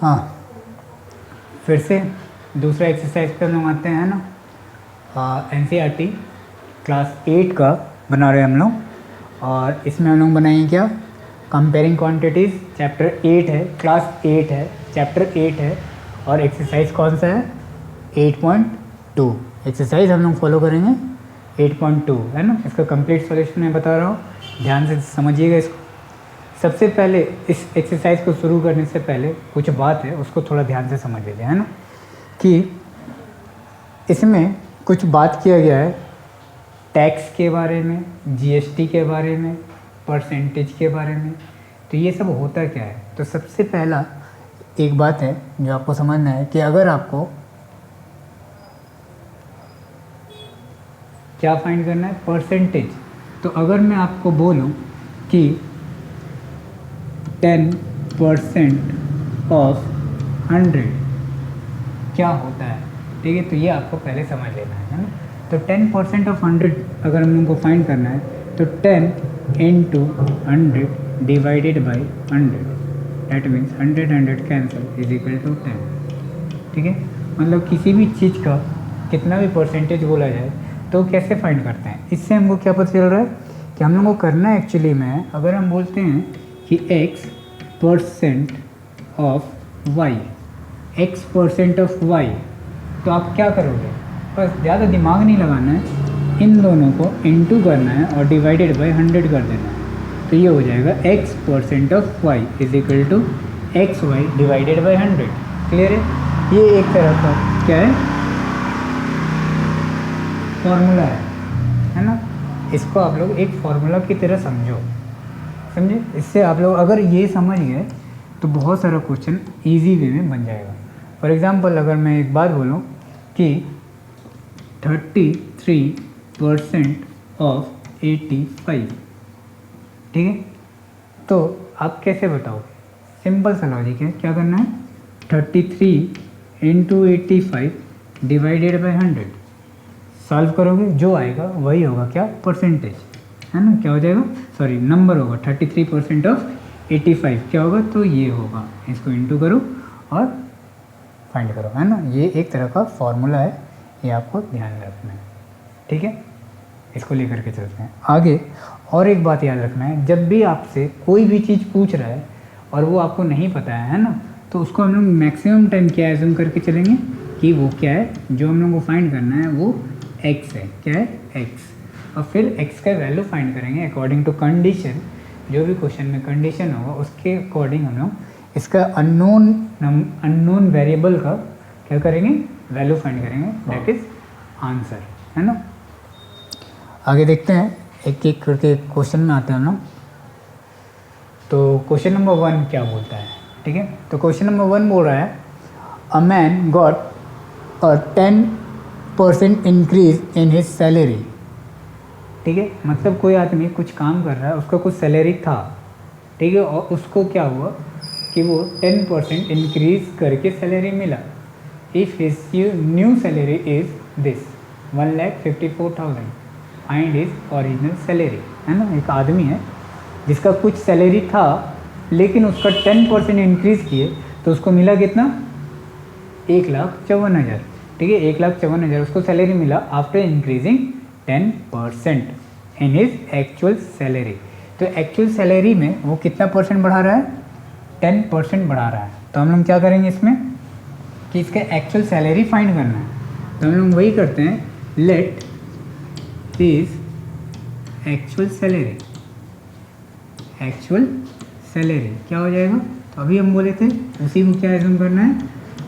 हाँ, फिर से दूसरा एक्सरसाइज पे हम लोग आते हैं ना। NCERT क्लास 8 का बना रहे हैं हम लोग, और इसमें हम लोग बनाएंगे क्या, कंपेयरिंग क्वांटिटीज़। चैप्टर 8 है, क्लास 8 है, चैप्टर 8 है, और एक्सरसाइज कौन सा है, 8.2 एक्सरसाइज हम लोग फॉलो करेंगे 8.2 है ना। इसका कंप्लीट सॉल्यूशन मैं बता रहा हूँ, ध्यान से समझिएगा इसको। सबसे पहले इस एक्सरसाइज को शुरू करने से पहले कुछ बात है, उसको थोड़ा ध्यान से समझ लीजिए है ना, कि इसमें कुछ बात किया गया है टैक्स के बारे में, GST के बारे में, परसेंटेज के बारे में। तो ये सब होता क्या है, तो सबसे पहला एक बात है जो आपको समझना है कि अगर आपको क्या फाइंड करना है, परसेंटेज। तो अगर मैं आपको बोलूं कि 10% ऑफ 100 क्या होता है, ठीक है, तो ये आपको पहले समझ लेना है ना। तो 10% ऑफ 100 अगर हम लोग को फाइंड करना है तो 10 into 100 divided by 100, that means 100 cancel is equal to 10। ठीक है, मतलब किसी भी चीज़ का कितना भी परसेंटेज बोला जाए तो कैसे फाइंड करते हैं, इससे हमको क्या पता चल रहा है कि हम लोग को करना है एक्चुअली में, अगर हम बोलते हैं कि x% of y, x% of y, तो आप क्या करोगे, बस ज़्यादा दिमाग नहीं लगाना है, इन दोनों को इनटू करना है और डिवाइडेड बाय 100 कर देना है। तो ये हो जाएगा x% of y is equal to xy divided by 100। Clear है, ये एक तरह का क्या है, फॉर्मूला है ना। इसको आप लोग एक फॉर्मूला की तरह समझे। इससे आप लोग अगर ये समझ गए तो बहुत सारा क्वेश्चन इजी वे में बन जाएगा। फॉर एग्जांपल अगर मैं एक बात बोलूँ कि 33% ऑफ 85, ठीक है, तो आप कैसे बताओगे, सिंपल सा लॉजिक है, क्या करना है, 33 into 85 डिवाइडेड बाई 100 सॉल्व करोगे, जो आएगा वही होगा क्या, परसेंटेज है ना। क्या हो जाएगा, सॉरी नंबर होगा, 33% ऑफ 85 क्या होगा, तो ये होगा, इसको इंटू करो और फाइंड करो, है ना। ये एक तरह का फॉर्मूला है, ये आपको ध्यान में रखना है, ठीक है। इसको लेकर के चलते हैं आगे। और एक बात याद रखना है, जब भी आपसे कोई भी चीज़ पूछ रहा है और वो आपको नहीं पता है ना, तो उसको हम लोग मैक्सिमम टाइम क्या एज्यूम करके चलेंगे कि वो क्या है, जो हम लोग को फाइंड करना है वो x है, क्या है, x, और फिर x का वैल्यू फाइंड करेंगे अकॉर्डिंग टू कंडीशन। जो भी क्वेश्चन में कंडीशन होगा उसके अकॉर्डिंग हम लोग इसका अननोन वेरिएबल का क्या करेंगे, वैल्यू फाइंड करेंगे, दैट इज आंसर, है ना। आगे देखते हैं, एक एक करके क्वेश्चन में आते हैं हम लोग। तो क्वेश्चन नंबर 1 क्या बोलता है, ठीक है, तो क्वेश्चन नंबर 1 बोल रहा है a man got a 10% increase in his salary. ठीक है, मतलब कोई आदमी कुछ काम कर रहा है, उसका कुछ सैलरी था, ठीक है, और उसको क्या हुआ कि वो 10% इंक्रीज करके सैलरी मिला। If his new salary is this 1,54,000, find his original salary, है ना। एक आदमी है जिसका कुछ सैलरी था लेकिन उसका 10% इंक्रीज़ किए तो उसको मिला कितना, 1,54,000, ठीक है, 1,54,000 उसको सैलरी मिला after increasing 10% in his actual salary. तो एक्चुअल सैलरी में वो कितना परसेंट बढ़ा रहा है, 10% बढ़ा रहा है। तो हम लोग क्या करेंगे इसमें कि इसका एक्चुअल सैलरी फाइंड करना है, तो हम लोग वही करते हैं, late his actual salary, actual salary क्या हो जाएगा, तो अभी हम बोले थे उसी को क्या एज्यूम करना है,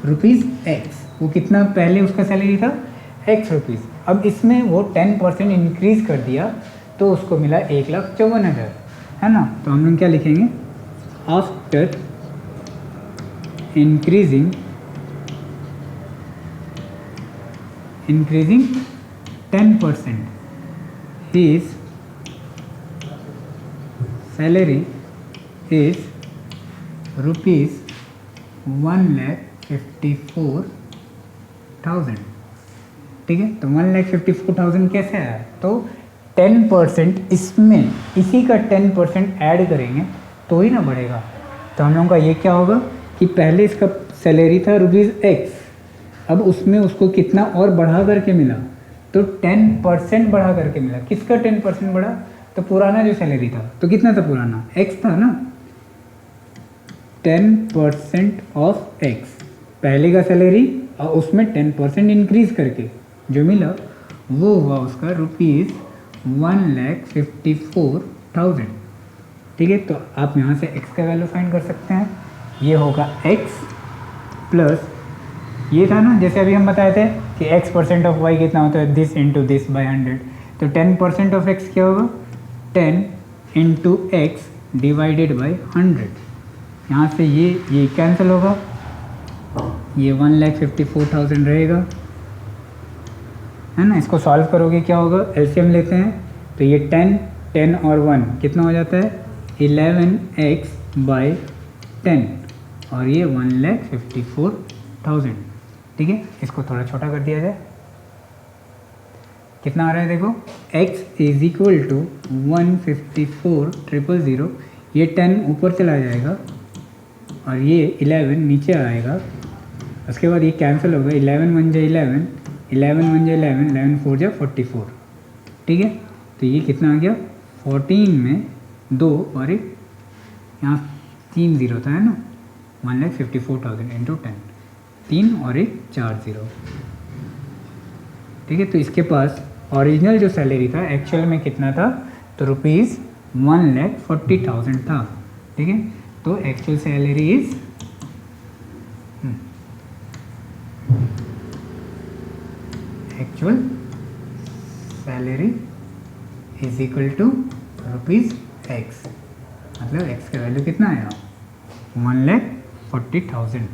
₹x, वो कितना पहले उसका सैलरी था, x रुपीज़, अब इसमें वो 10% इंक्रीज़ कर दिया तो उसको मिला 1,54,000, है ना। तो हम लोग क्या लिखेंगे, after increasing 10% his salary is ₹1,54,000, ठीक है। तो 1,54,000 कैसे आया, तो 10% इसमें इसी का 10% ऐड करेंगे तो ही ना बढ़ेगा। तो हम लोगों का ये क्या होगा, कि पहले इसका सैलरी था ₹X, अब उसमें उसको कितना और बढ़ा करके मिला, तो 10% बढ़ा करके मिला। किसका 10% बढ़ा? तो पुराना जो सैलरी था, तो कितना था पुराना? X था ना। 10% ऑफ X, पहले का सैलरी और उसमें 10% इंक्रीज करके जो मिला वो हुआ उसका ₹1,54,000। ठीक है, तो आप यहाँ से x का वैल्यू फाइंड कर सकते हैं। ये होगा x प्लस ये था ना, जैसे अभी हम बताए थे कि x% ऑफ y कितना होता है, दिस इंटू दिस बाई 100। तो 10% ऑफ x क्या होगा? 10 इंटू एक्स डिवाइडेड बाई 100। यहाँ से ये कैंसिल होगा, ये 1,54,000 रहेगा, है ना। इसको सॉल्व करोगे क्या होगा? एलसीएम लेते हैं तो ये 10 और 1 कितना हो जाता है? 11x बाई 10 और ये 1,54,000। ठीक है, इसको थोड़ा छोटा कर दिया जाए, कितना आ रहा है देखो, x इज इक्वल टू 154,000। ये 10 ऊपर चला जाएगा और ये 11 नीचे आएगा। उसके बाद ये कैंसिल होगा, 11 1 जा 11, 11 1 जा 11, 11 4 जा 44। ठीक है, तो ये कितना आ गया? 14 में 2 और एक यहाँ 3 0 था, है ना। 1,54,000 इंटू 10, 3 और एक 4 0। ठीक है, तो इसके पास ओरिजिनल जो सैलरी था एक्चुअल में कितना था? तो ₹1,40,000 था। ठीक है, तो actual salary is actual salary is equal to ₹x, मतलब x का वैल्यू कितना आया? 1,40,000।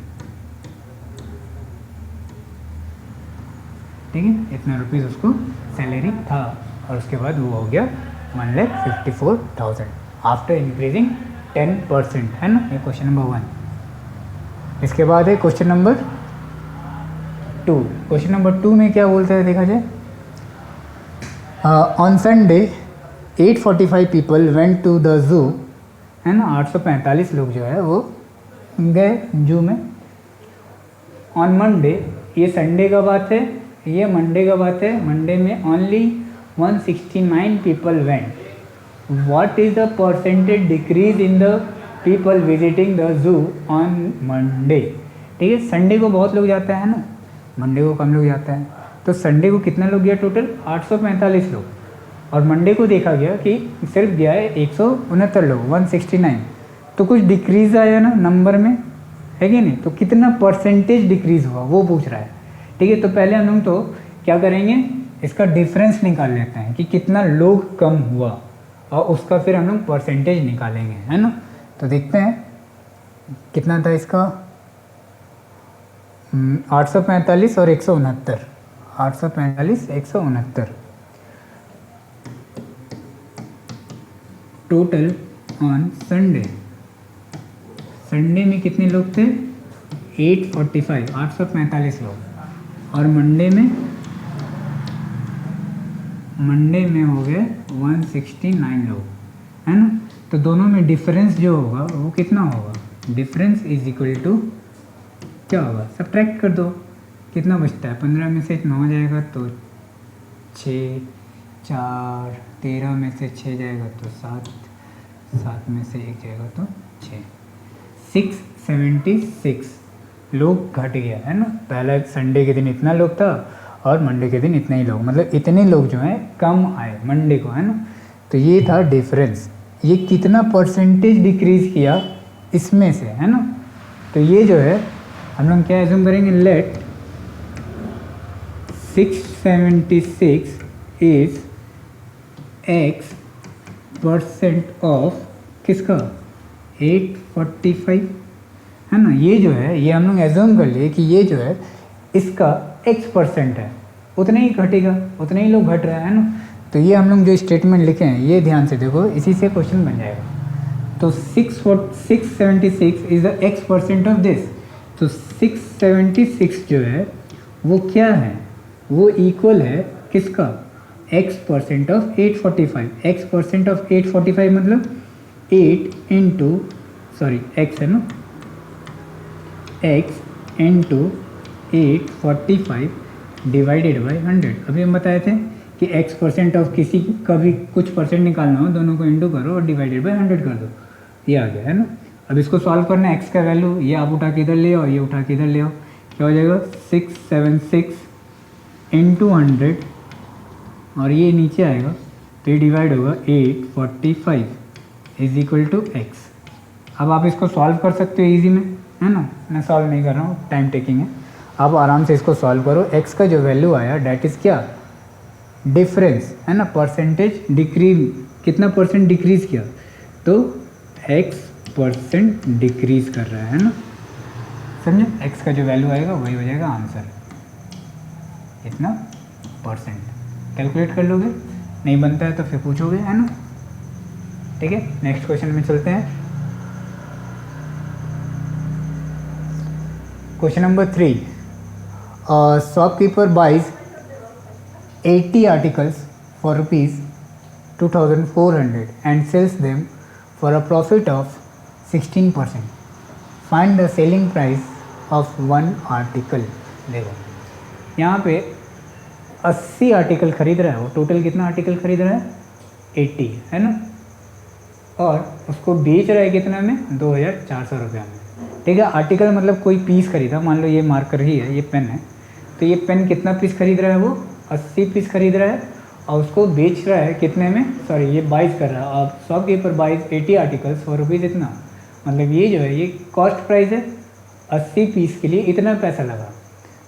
ठीक है, इतना रुपीज़ उसको सैलरी था और उसके बाद वो हो गया 1,54,000 आफ्टर इंक्रीजिंग 10%, है ना। ये क्वेश्चन नंबर 1। इसके बाद है क्वेश्चन नंबर 2। क्वेश्चन नंबर 2 में क्या बोलते हैं देखा जाए। On Sunday 845 people went to the zoo, है ना। 845 लोग जो है वो गए जू में। ऑन मंडे, ये संडे का बात है, ये मंडे का बात है। मंडे में only 169 people went. What is the percentage decrease in the people visiting the zoo on Monday. ठीक है, संडे को बहुत लोग जाता है ना, मंडे को कम लोग जाता है। तो संडे को कितना लोग गया टोटल? 845 लोग, और मंडे को देखा गया कि सिर्फ गया है 169 लोग, 169। तो कुछ डिक्रीज आया ना नंबर में, है कि नहीं। तो कितना परसेंटेज डिक्रीज हुआ वो पूछ रहा है। ठीक है, तो पहले हम लोग तो क्या करेंगे, इसका डिफरेंस निकाल लेते हैं कि कितना लोग कम हुआ और उसका फिर हम लोग परसेंटेज निकालेंगे, है ना। तो देखते हैं कितना था इसका, 845 और 169, 845 169 टोटल ऑन संडे। संडे में कितने लोग थे? 845, 845 लोग। और मंडे में हो गए 169 लोग, है ना। तो दोनों में डिफरेंस जो होगा वो कितना होगा? डिफरेंस इज इक्वल टू क्या होगा? सब्ट्रैक्ट कर दो, कितना बचता है? 15 में से 9 जाएगा तो 6, 4, 13 में से 6 जाएगा तो 7, 7 में से 1 जाएगा तो 6, 676 लोग घट गया, है ना। पहला संडे के दिन इतना लोग था और मंडे के दिन इतने ही लोग, मतलब इतने लोग जो हैं कम आए मंडे को, है ना। तो ये था डिफरेंस। ये कितना परसेंटेज डिक्रीज किया इसमें से, है ना। तो ये जो है हम लोग क्या एज्यूम करेंगे, लेट 676 इज x% ऑफ किसका? 845, है ना। ये जो है ये हम लोग एज्यूम कर लिए कि ये जो है इसका x% है, उतने ही घटेगा, उतने ही लोग घट रहे हैं ना। तो ये हम लोग जो स्टेटमेंट लिखे हैं ये ध्यान से देखो, इसी से क्वेश्चन बन जाएगा। तो 676 is the x% of this. तो 676 जो है वो क्या है? वो इक्वल है किसका? x% of 845। x% ऑफ 845 मतलब 8 इंटू, सॉरी x है ना, x इंटू 845 डिवाइडेड बाई 100। अभी हम बताए थे कि x परसेंट ऑफ किसी का भी कुछ परसेंट निकालना हो, दोनों को इंटू करो और डिवाइडेड बाई 100 कर दो, ये आ गया है ना। अब इसको सॉल्व करना है, x का वैल्यू ये आप उठा के इधर ले आओ, ये उठा के इधर ले आओ, क्या हो जाएगा 676 इंटू 100 और ये नीचे आएगा तो ये डिवाइड होगा 845 इज इक्वल टू एक्स। अब आप इसको सॉल्व कर सकते हो इजी में, है ना, मैं सॉल्व नहीं कर रहा हूँ, टाइम टेकिंग है। आप आराम से इसको सॉल्व करो। एक्स का जो वैल्यू आया डैट इज़ क्या, डिफरेंस, है ना, परसेंटेज डिक्रीज, कितना परसेंट डिक्रीज़ किया, तो एक्स परसेंट डिक्रीज कर रहा है ना, समझे। एक्स का जो वैल्यू आएगा वही हो जाएगा आंसर, इतना परसेंट। कैलकुलेट कर लोगे, नहीं बनता है तो फिर पूछोगे, है ना, ठीक है। नेक्स्ट क्वेश्चन में चलते हैं। Question number 3, shopkeeper buys 80 articles for ₹2,400 and sells them for a profit of 16%। Find the selling price of one article. देखो यहाँ पे 80 आर्टिकल खरीद रहा है वो, टोटल कितना आर्टिकल खरीद रहा है 80, है ना, और उसको बेच रहा है कितना में 2,400 रुपया में, ठीक है। आर्टिकल मतलब कोई पीस खरीदा, मान लो ये मार्कर ही है, ये पेन है, तो ये पेन कितना पीस खरीद रहा है वो 80 पीस खरीद रहा है और उसको बेच रहा है कितने में, सॉरी ये बाइज कर रहा है। अब shopkeeper buys 80 articles for rupees इतना, मतलब ये जो है ये कॉस्ट प्राइस है, 80 पीस के लिए इतना पैसा लगा,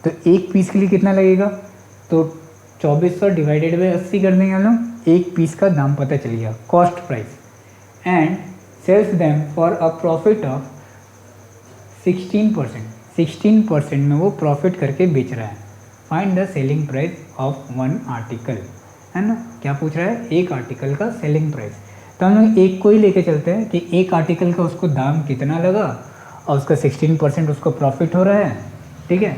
तो एक पीस के लिए कितना लगेगा, तो 2400 डिवाइडेड बाई 80 कर देंगे हम लोग, एक पीस का दाम पता चल गया, cost price. And sells them for a profit of 16%, 16% में वो प्रॉफिट करके बेच रहा है। Find the selling price of one article, है ना, क्या पूछ रहा है, एक आर्टिकल का सेलिंग प्राइस। तो हम लोग एक को ही लेके चलते हैं कि एक आर्टिकल का उसको दाम कितना लगा और उसका 16% उसको प्रॉफिट हो रहा है, ठीक है,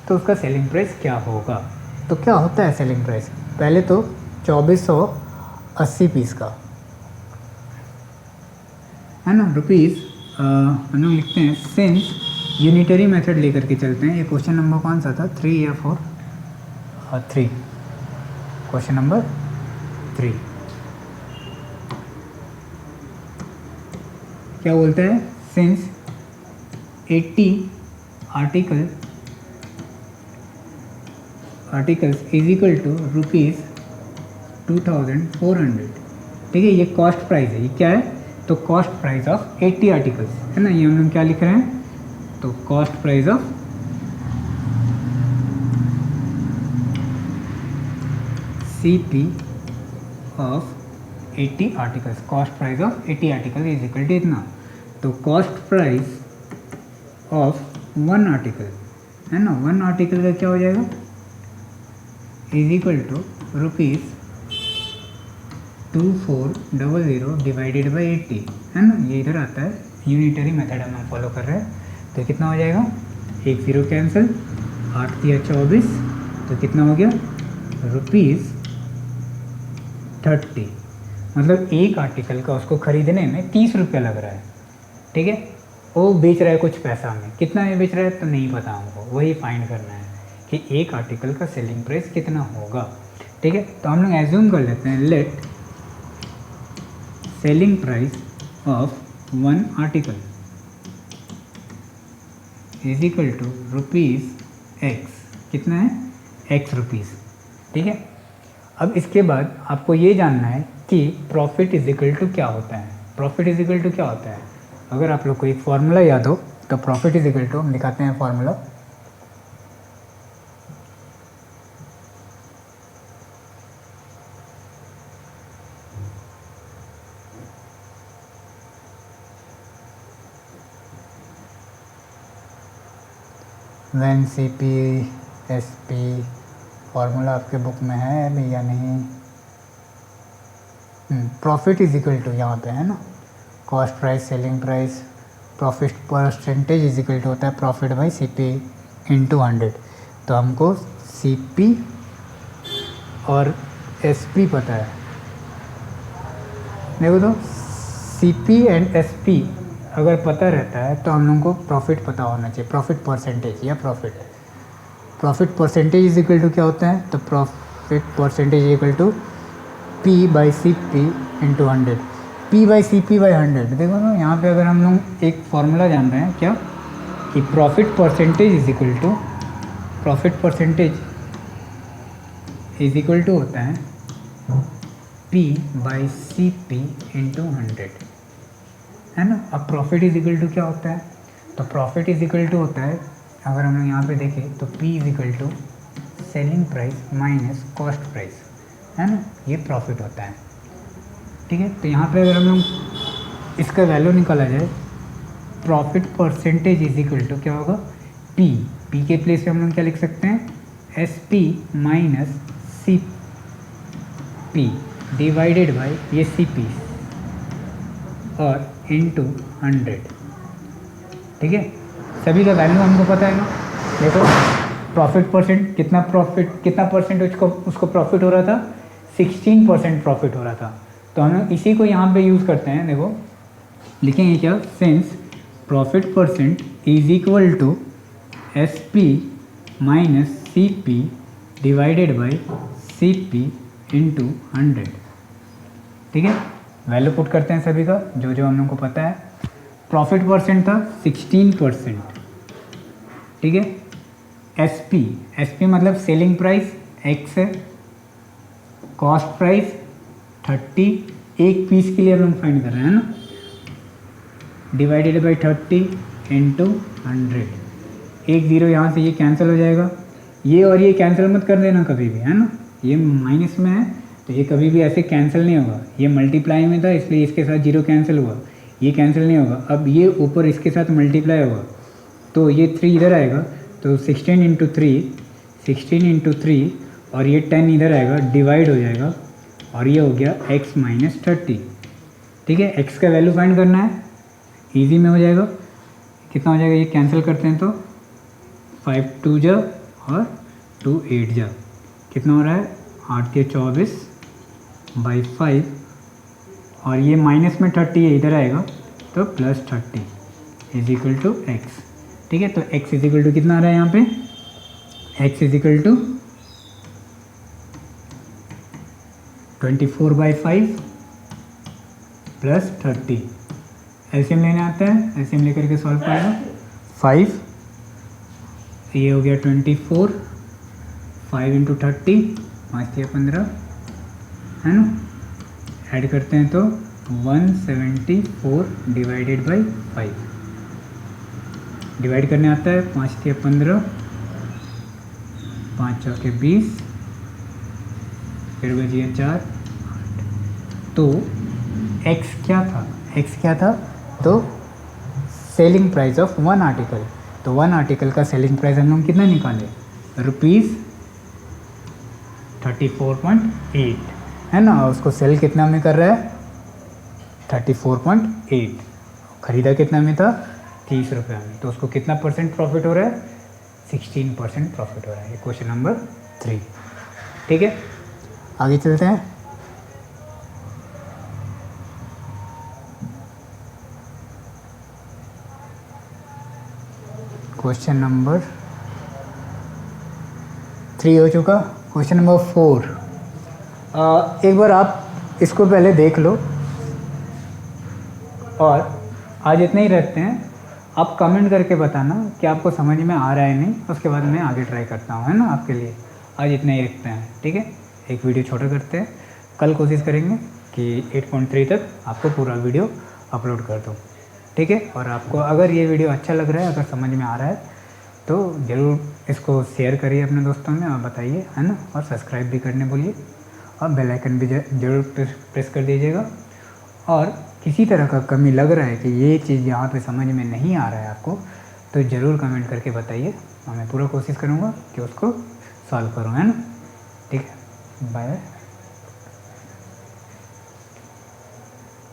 तो उसका सेलिंग प्राइस क्या होगा। तो क्या होता है सेलिंग प्राइस, पहले तो 2480 पीस का, है ना, रुपीज़ हम लोग लिखते हैं। सिंस यूनिटरी मेथड लेकर के चलते हैं। ये क्वेश्चन नंबर कौन सा था, 3 या 4, 3, क्वेश्चन नंबर 3 क्या बोलता है, since 80 articles is equal to ₹2,400, ठीक है, ये कॉस्ट प्राइस है, ये क्या है, तो कॉस्ट प्राइस ऑफ 80 आर्टिकल्स, है ना, ये हम लोग क्या लिख रहे हैं, तो cost price of CP of 80 articles, cost price of 80 article is equal to इतना, तो cost price of one article, है ना, वन आर्टिकल का क्या हो जाएगा, is equal to ₹2400 divided by 80, है ना, ये इधर आता है, यूनिटरी मेथड हम फॉलो कर रहे हैं, तो कितना हो जाएगा, 1 0 कैंसिल, 8 या 24, तो कितना हो गया ₹30, मतलब एक आर्टिकल का उसको खरीदने में 30 रुपया लग रहा है, ठीक है, वो बेच रहा है कुछ पैसा में, कितना में बेच रहा है तो नहीं पता हमको, वही फाइंड करना है कि एक आर्टिकल का सेलिंग प्राइस कितना होगा, ठीक है। तो हम लोग एज्यूम कर लेते हैं, let selling price of one article is equal to ₹x, कितना है x रुपीज़, ठीक है। अब इसके बाद आपको ये जानना है कि प्रॉफिट इज इक्वल टू क्या होता है, प्रॉफिट इज इक्वल टू क्या होता है। अगर आप लोग को एक फार्मूला याद हो तो प्रॉफिट इज इक्वल टू, हम दिखाते हैं formula, when CP SP formula आपके बुक में है अभी या नहीं, प्रॉफिट इज इक्वल टू यहाँ पे है ना, cost price selling price, profit percentage is equal to होता है प्रॉफिट बाई CP इंटू 100। तो हमको CP और SP पता है, देखो तो CP एंड SP अगर पता रहता है तो हम लोगों को प्रॉफिट पता होना चाहिए, प्रॉफिट परसेंटेज या profit percentage is equal to क्या होता है, तो profit percentage is equal to P by C P into 100, P by C P by 100। देखो ना यहाँ पे अगर हम लोग एक फॉर्मूला जान रहे हैं क्या, कि profit percentage is equal to, profit percentage is equal to होता है P by C P into 100, है ना। अब प्रॉफिट इज इक्वल टू क्या होता है, तो प्रॉफिट इज इक्वल टू होता है, अगर हम लोग यहाँ पे देखें तो P is equal to selling price minus cost price, है ना, ये प्रॉफिट होता है। ठीक है, तो यहाँ पे अगर हम लोग इसका वैल्यू निकाला जाए, profit percentage is equal to क्या होगा, P के प्लेस पे हम लोग क्या लिख सकते हैं, SP minus CP divided by ये CP और इनटू 100। ठीक है, सभी का वैल्यू हमको पता है ना। देखो प्रॉफिट परसेंट कितना परसेंट उसको प्रॉफिट हो रहा था, 16% प्रॉफिट हो रहा था। तो हम लोग इसी को यहाँ पे यूज़ करते हैं। देखो लिखेंगे क्या, since profit percent is equal to SP minus CP divided by CP into 100। ठीक है, वैल्यू पुट करते हैं सभी का जो जो हम लोग को पता है। प्रॉफिट परसेंट था 16%। ठीक है, SP मतलब सेलिंग प्राइस X है, कॉस्ट प्राइस 30, एक पीस के लिए हम लोग फाइंड कर रहे हैं ना, डिवाइडेड बाई 30 इंटू 100। एक ज़ीरो यहाँ से ये कैंसिल हो जाएगा, ये और ये कैंसिल मत कर देना कभी भी, है ना, ये माइनस में है तो ये कभी भी ऐसे कैंसिल नहीं होगा। ये मल्टीप्लाई में था इसलिए इसके साथ जीरो कैंसिल हुआ, ये कैंसिल नहीं होगा। अब ये ऊपर इसके साथ मल्टीप्लाई होगा तो ये 3 इधर आएगा, तो 16 इंटू 3 और ये 10 इधर आएगा, डिवाइड हो जाएगा और ये हो गया x माइनस 30। ठीक है, x का वैल्यू फाइंड करना है, इजी में हो जाएगा। कितना हो जाएगा, ये कैंसिल करते हैं तो 5 2 जा और 2 8 जा, कितना हो रहा है 8 के 24 बाई 5 और ये माइनस में 30 है इधर आएगा तो plus 30 is equal to x. ठीक है, तो x इज इक्वल टू कितना आ रहा है यहाँ पे, x is equal to 24 by 5 plus 30। LCM लेने आता है, एलसीएम लेकर के सॉल्व करेगा। 5 ये हो गया 24, 5 इंटू 30 5 या 15, है ना। ऐड करते हैं तो 174 डिवाइडेड बाई 5, डिवाइड करने आता है 5 या 15, 5 चौके 20, फिर बजिए 4 8। तो x क्या था, तो selling price of one article. तो वन आर्टिकल का सेलिंग प्राइस हम लोग कितना निकाले, ₹34.8, है ना। उसको सेल कितना में कर रहा है, 34.8। खरीदा कितना में था, 30 रुपये में। तो उसको कितना परसेंट प्रॉफिट हो रहा है, 16% प्रॉफिट हो रहा है। ये क्वेश्चन नंबर 3। ठीक है, आगे चलते हैं। क्वेश्चन नंबर 3 हो चुका। क्वेश्चन नंबर 4, एक बार आप इसको पहले देख लो और आज इतना ही रखते हैं। आप कमेंट करके बताना कि आपको समझ में आ रहा है नहीं, उसके बाद मैं आगे ट्राई करता हूँ, है ना, आपके लिए। आज इतना ही रखते हैं, ठीक है। एक वीडियो छोटा करते हैं, कल कोशिश करेंगे कि 8.3 तक आपको पूरा वीडियो अपलोड कर दूँ, ठीक है। और आपको अगर ये वीडियो अच्छा लग रहा है, अगर समझ में आ रहा है तो ज़रूर इसको शेयर करिए अपने दोस्तों में और बताइए, है ना। और सब्सक्राइब भी करने बोलिए और बेल आइकन भी ज़रूर प्रेस कर दीजिएगा। और किसी तरह का कमी लग रहा है कि ये चीज़ यहाँ पे समझ में नहीं आ रहा है आपको, तो ज़रूर कमेंट करके बताइए और मैं पूरा कोशिश करूँगा कि उसको सॉल्व करूँ, है ना। ठीक है, बाय।